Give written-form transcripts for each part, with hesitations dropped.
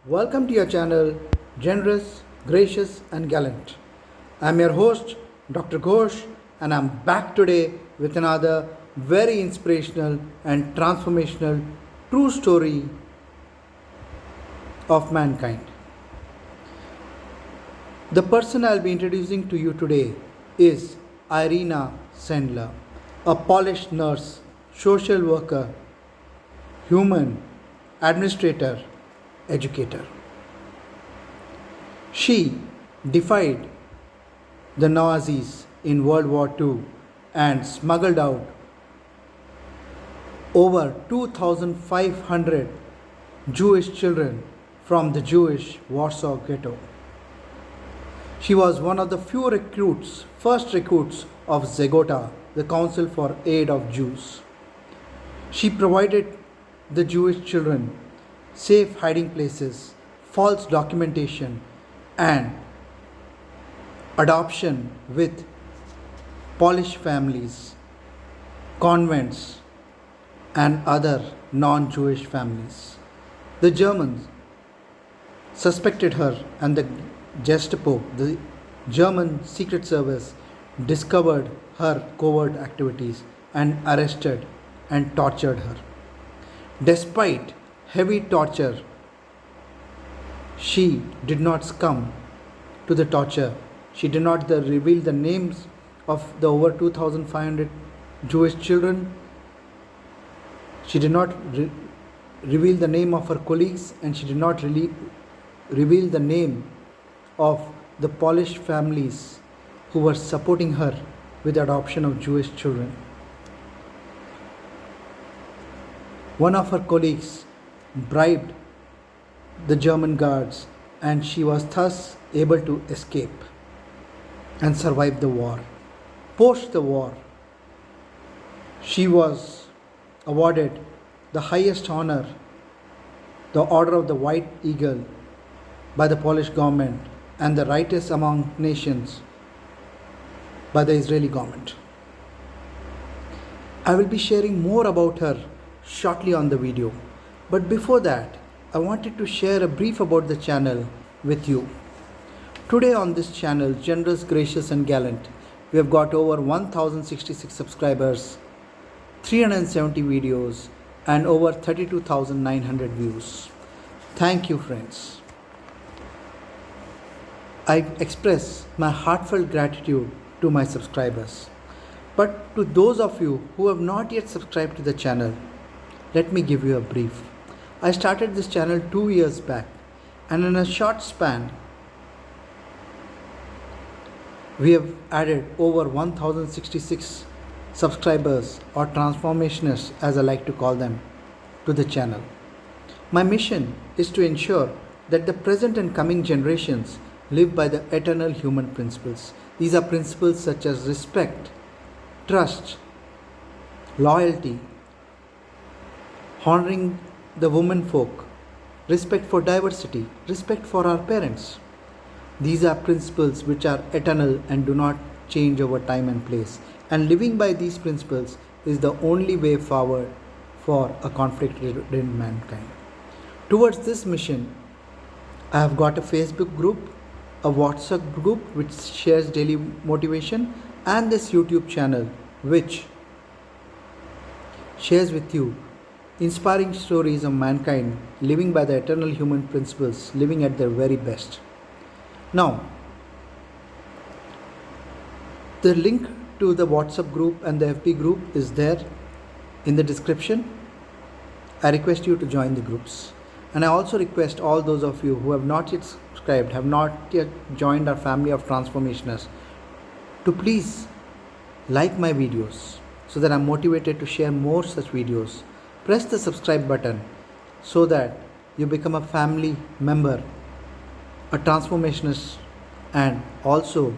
Welcome to your channel, Generous, Gracious and Gallant. I'm your host, Dr. Ghosh, and I'm back today with another very inspirational and transformational true story of mankind. The person I'll be introducing to you today is Irena Sendler, a Polish nurse, social worker, human administrator, educator. She defied the Nazis in World War II and smuggled out over 2,500 Jewish children from the Jewish Warsaw Ghetto. She was one of the few first recruits of Zegota, the Council for Aid of Jews. She provided the Jewish children safe hiding places, false documentation, and adoption with Polish families, convents, and other non-Jewish families. The Germans suspected her, and the Gestapo, the German Secret Service, discovered her covert activities and arrested and tortured her. Despite heavy torture, she did not succumb to the torture. She did not reveal the names of the over 2,500 Jewish children. She did not reveal the name of her colleagues, and she did not reveal the name of the Polish families who were supporting her with the adoption of Jewish children. One of her colleagues bribed the German guards, and she was thus able to escape and survive the war. Post the war, she was awarded the highest honor, the Order of the White Eagle, by the Polish government, and the Rightest Among Nations by the Israeli government. I will be sharing more about her shortly on the video. But before that, I wanted to share a brief about the channel with you. Today on this channel, Generous, Gracious and Gallant, we have got over 1066 subscribers, 370 videos and over 32,900 views. Thank you, friends. I express my heartfelt gratitude to my subscribers. But to those of you who have not yet subscribed to the channel, let me give you a brief. I started this channel 2 years back, and in a short span, we have added over 1066 subscribers, or transformationists as I like to call them, to the channel. My mission is to ensure that the present and coming generations live by the eternal human principles. These are principles such as respect, trust, loyalty, honoring the women folk, respect for diversity, respect for our parents. These are principles which are eternal and do not change over time and place. And living by these principles is the only way forward for a conflict-ridden mankind. Towards this mission, I have got a Facebook group, a WhatsApp group which shares daily motivation, and this YouTube channel which shares with you inspiring stories of mankind living by the eternal human principles, living at their very best. Now, the link to the WhatsApp group and the FB group is there in the description. I request you to join the groups. And I also request all those of you who have not yet subscribed, have not yet joined our family of transformationists, to please like my videos so that I'm motivated to share more such videos. Press the subscribe button so that you become a family member, a transformationist, and also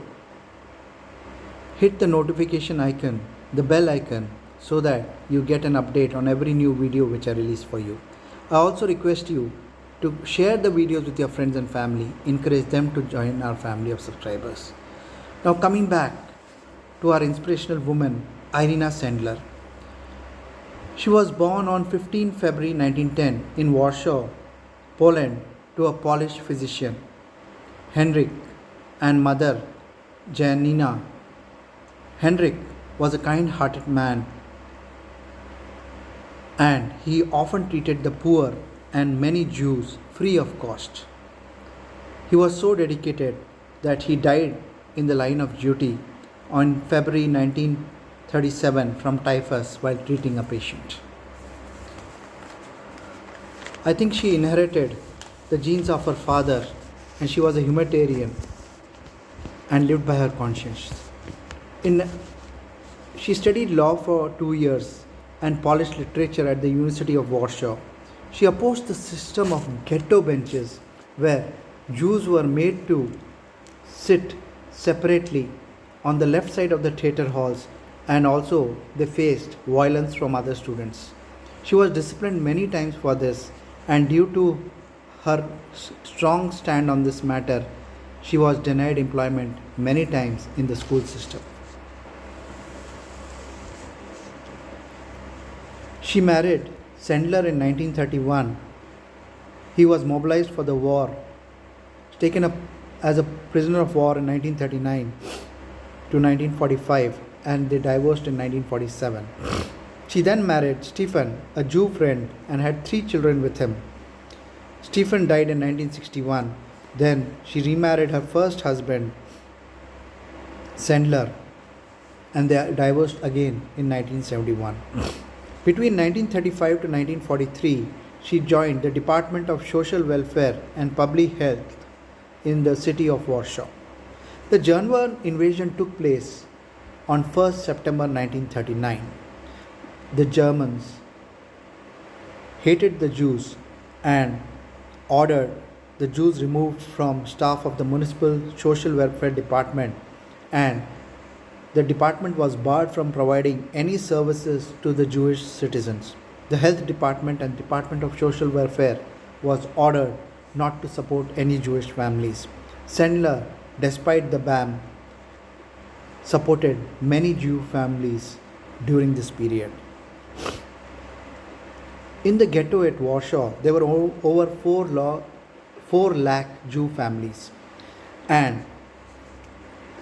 hit the notification icon, the bell icon, so that you get an update on every new video which I release for you. I also request you to share the videos with your friends and family, encourage them to join our family of subscribers. Now coming back to our inspirational woman, Irena Sendler. She was born on 15 February 1910 in Warsaw, Poland, to a Polish physician, Henryk, and mother, Janina. Henryk was a kind-hearted man, and he often treated the poor and many Jews free of cost. He was so dedicated that he died in the line of duty on February 1937 from typhus while treating a patient. I think she inherited the genes of her father, and she was a humanitarian and lived by her conscience. She studied law for 2 years and Polish literature at the University of Warsaw. She opposed the system of ghetto benches where Jews were made to sit separately on the left side of the theatre halls, and also they faced violence from other students. She was disciplined many times for this, and due to her strong stand on this matter, she was denied employment many times in the school system. She married Sendler in 1931. He was mobilized for the war, taken up as a prisoner of war in 1939 to 1945, and they divorced in 1947. She then married Stephen, a Jew friend, and had 3 children with him. Stephen died in 1961. Then she remarried her first husband, Sendler, and they divorced again in 1971. Between 1935 to 1943, she joined the Department of Social Welfare and Public Health in the city of Warsaw. The German invasion took place on 1st September 1939. The Germans hated the Jews and ordered the Jews removed from staff of the Municipal Social Welfare Department, and the department was barred from providing any services to the Jewish citizens. The Health Department and Department of Social Welfare was ordered not to support any Jewish families. Sendler, despite the ban, supported many Jew families during this period. In the ghetto at Warsaw, there were over 4 lakh Jew families, and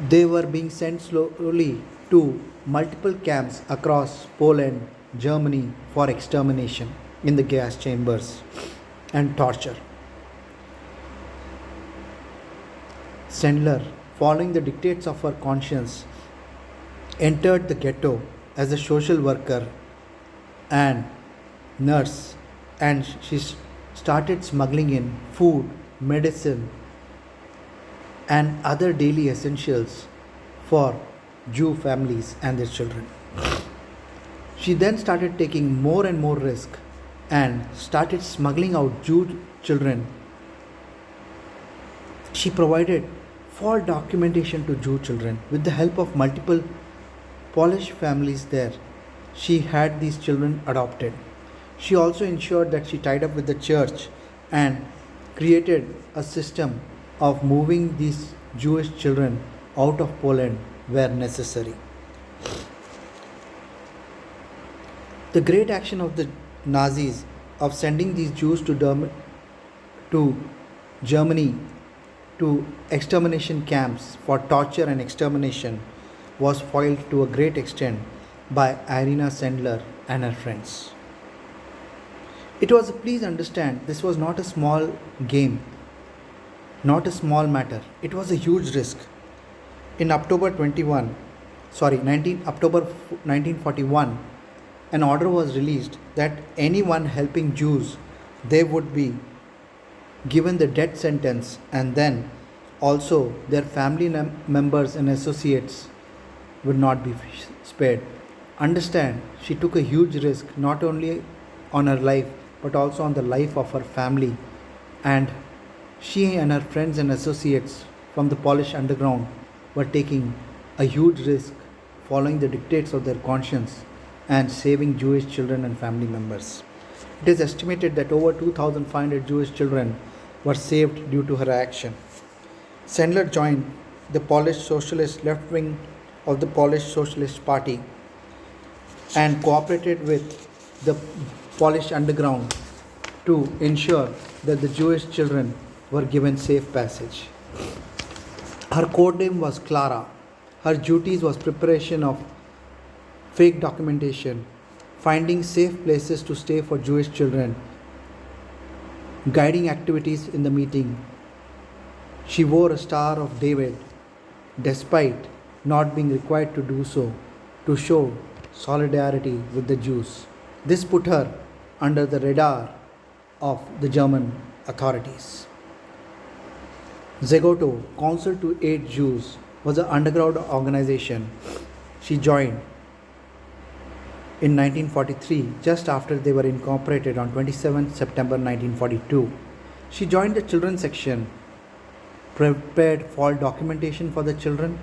they were being sent slowly to multiple camps across Poland, Germany for extermination in the gas chambers and torture. Sendler, following the dictates of her conscience, entered the ghetto as a social worker and nurse, and she started smuggling in food, medicine, and other daily essentials for Jew families and their children. She then started taking more and more risk and started smuggling out Jew children. She provided false documentation to Jew children with the help of multiple Polish families there. She had these children adopted. She also ensured that she tied up with the church and created a system of moving these Jewish children out of Poland where necessary. The great action of the Nazis of sending these Jews to Germany to extermination camps for torture and extermination was foiled to a great extent by Irena Sendler and her friends. Please understand, this was not a small game, not a small matter. It was a huge risk. In October 1941, an order was released that anyone helping Jews, they would be given the death sentence, and then also their family members and associates would not be spared. Understand, she took a huge risk not only on her life but also on the life of her family, and she and her friends and associates from the Polish underground were taking a huge risk following the dictates of their conscience and saving Jewish children and family members. It is estimated that over 2,500 Jewish children were saved due to her action. Sendler joined the Polish Socialist left wing of the Polish Socialist Party and cooperated with the Polish underground to ensure that the Jewish children were given safe passage. Her code name was Clara. Her duties was preparation of fake documentation, finding safe places to stay for Jewish children, guiding activities in the meeting. She wore a Star of David despite not being required to do so to show solidarity with the Jews. This put her under the radar of the German authorities. Ghetto, Council to Aid Jews, was an underground organization. She joined in 1943, just after they were incorporated on 27 September 1942. She joined the children's section, prepared fall documentation for the children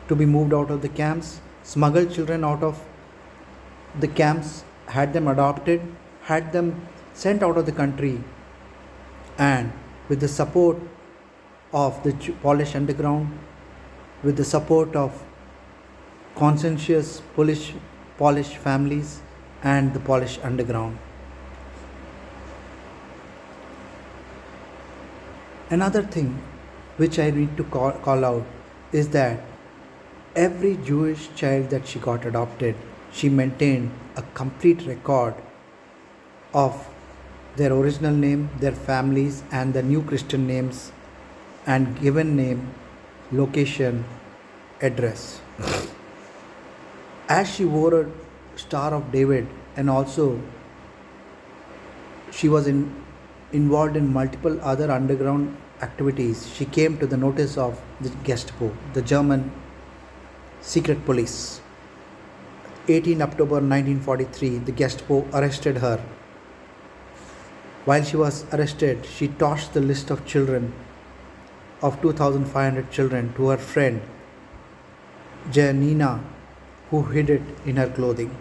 to be moved out of the camps, smuggled children out of the camps, had them adopted, had them sent out of the country, and with the support of the Polish underground, with the support of conscientious Polish families and the Polish underground. Another thing which I need to call out is that every Jewish child that she got adopted, she maintained a complete record of their original name, their families, and the new Christian names, and given name, location, address. As she wore a Star of David, and also she was involved in multiple other underground activities, she came to the notice of the Gestapo, the German secret police. 18 October 1943, the Gestapo arrested her. While she was arrested, she tossed the list of children, of 2,500 children, to her friend Janina, who hid it in her clothing.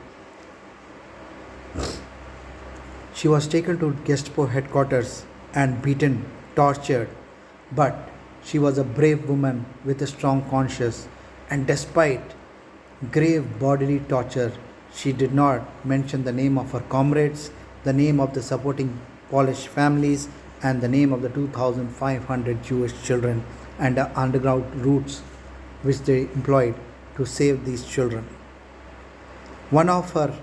She was taken to Gestapo headquarters and beaten, tortured, but she was a brave woman with a strong conscience, and despite grave bodily torture, she did not mention the name of her comrades, the name of the supporting Polish families, and the name of the 2,500 Jewish children and the underground routes which they employed to save these children. One of her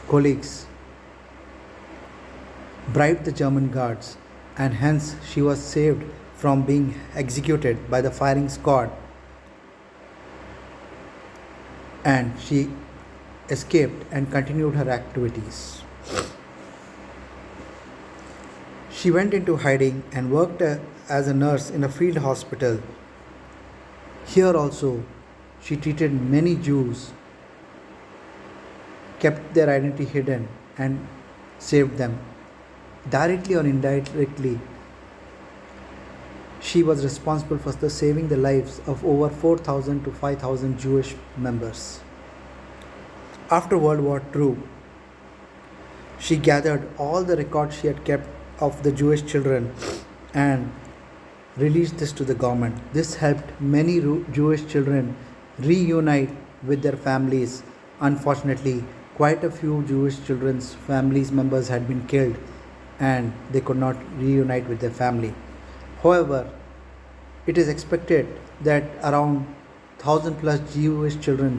colleagues bribed the German guards, and hence she was saved from being executed by the firing squad, and she escaped and continued her activities. She went into hiding and worked as a nurse in a field hospital. Here also, she treated many Jews, kept their identity hidden, and saved them. Directly or indirectly, she was responsible for saving the lives of over 4,000 to 5,000 Jewish members. After World War II, she gathered all the records she had kept of the Jewish children and released this to the government. This helped many Jewish children reunite with their families. Unfortunately, quite a few Jewish children's families members had been killed and they could not reunite with their family. However, it is expected that around 1,000 plus Jewish children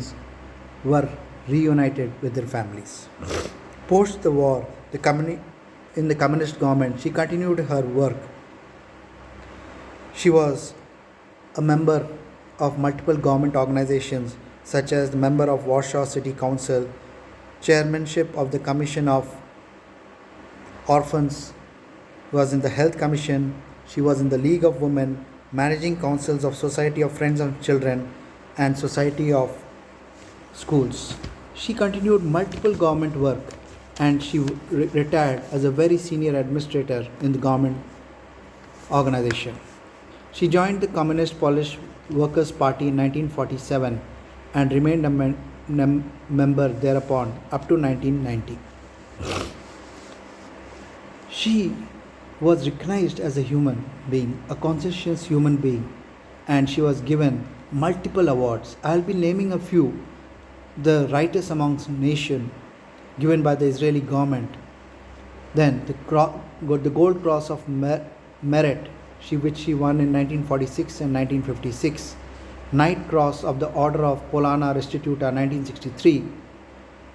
were reunited with their families. Post the war, in the communist government, she continued her work. She was a member of multiple government organizations, such as the member of Warsaw City Council, chairmanship of the Commission of Orphans, was in the Health Commission. She was in the League of Women, managing councils of Society of Friends of Children and Society of Schools. She continued multiple government work, and she retired as a very senior administrator in the government organization. She joined the Communist Polish Workers' Party in 1947 and remained a member thereupon up to 1990. She was recognized as a human being, a conscientious human being, and she was given multiple awards. I'll be naming a few. The Righteous Amongst Nations, given by the Israeli government. Then the Gold Cross of Merit, which she won in 1946 and 1956. Knight Cross of the Order of Paona Restituta 1963.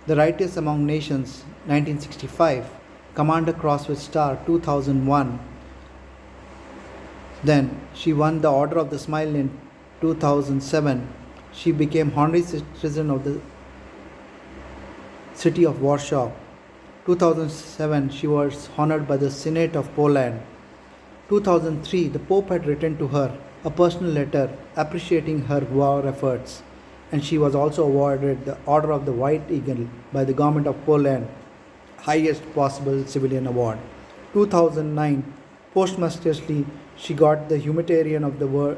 The Righteous Among Nations 1965. Commander Cross with Star 2001. Then she won the Order of the Smile in 2007. She became honorary citizen of the city of Warsaw. 2007 she was honored by the Senate of Poland. 2003 the Pope had written to her a personal letter appreciating her war efforts, and she was also awarded the Order of the White Eagle by the government of Poland, highest possible civilian award. 2009 posthumously she got the Humanitarian of the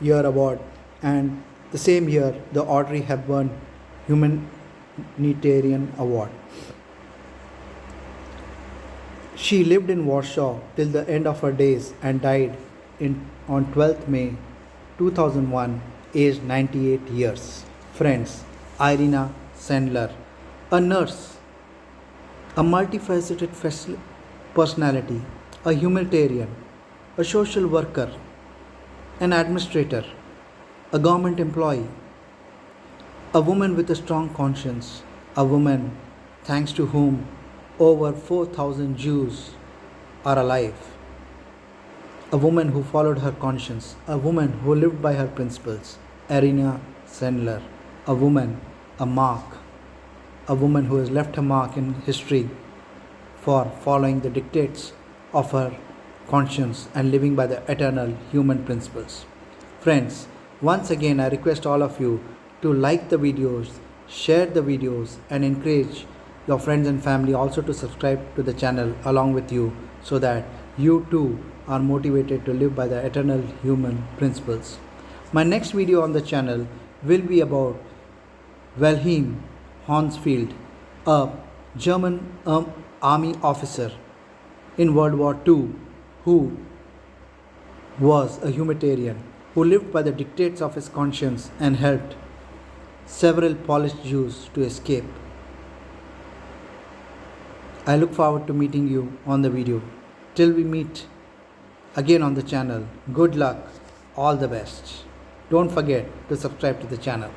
Year award, and the same year the Audrey Hepburn Humanitarian award. She lived in Warsaw till the end of her days and died on 12th May 2001, aged 98 years. Friends, Irena Sendler, a nurse, a multifaceted personality, a humanitarian, a social worker, an administrator, a government employee, a woman with a strong conscience, a woman thanks to whom over 4,000 Jews are alive, a woman who followed her conscience, a woman who lived by her principles. Irena Sendler, a woman, a mark, a woman who has left a mark in history for following the dictates of her conscience and living by the eternal human principles. Friends, once again I request all of you to like the videos, share the videos, and encourage your friends and family also to subscribe to the channel along with you, so that you too are motivated to live by the eternal human principles. My next video on the channel will be about Wilhelm Honsfield, a German army officer in World War II who was a humanitarian, who lived by the dictates of his conscience and helped several Polish Jews to escape. I look forward to meeting you on the video. Till we meet again on the channel, good luck, all the best. Don't forget to subscribe to the channel.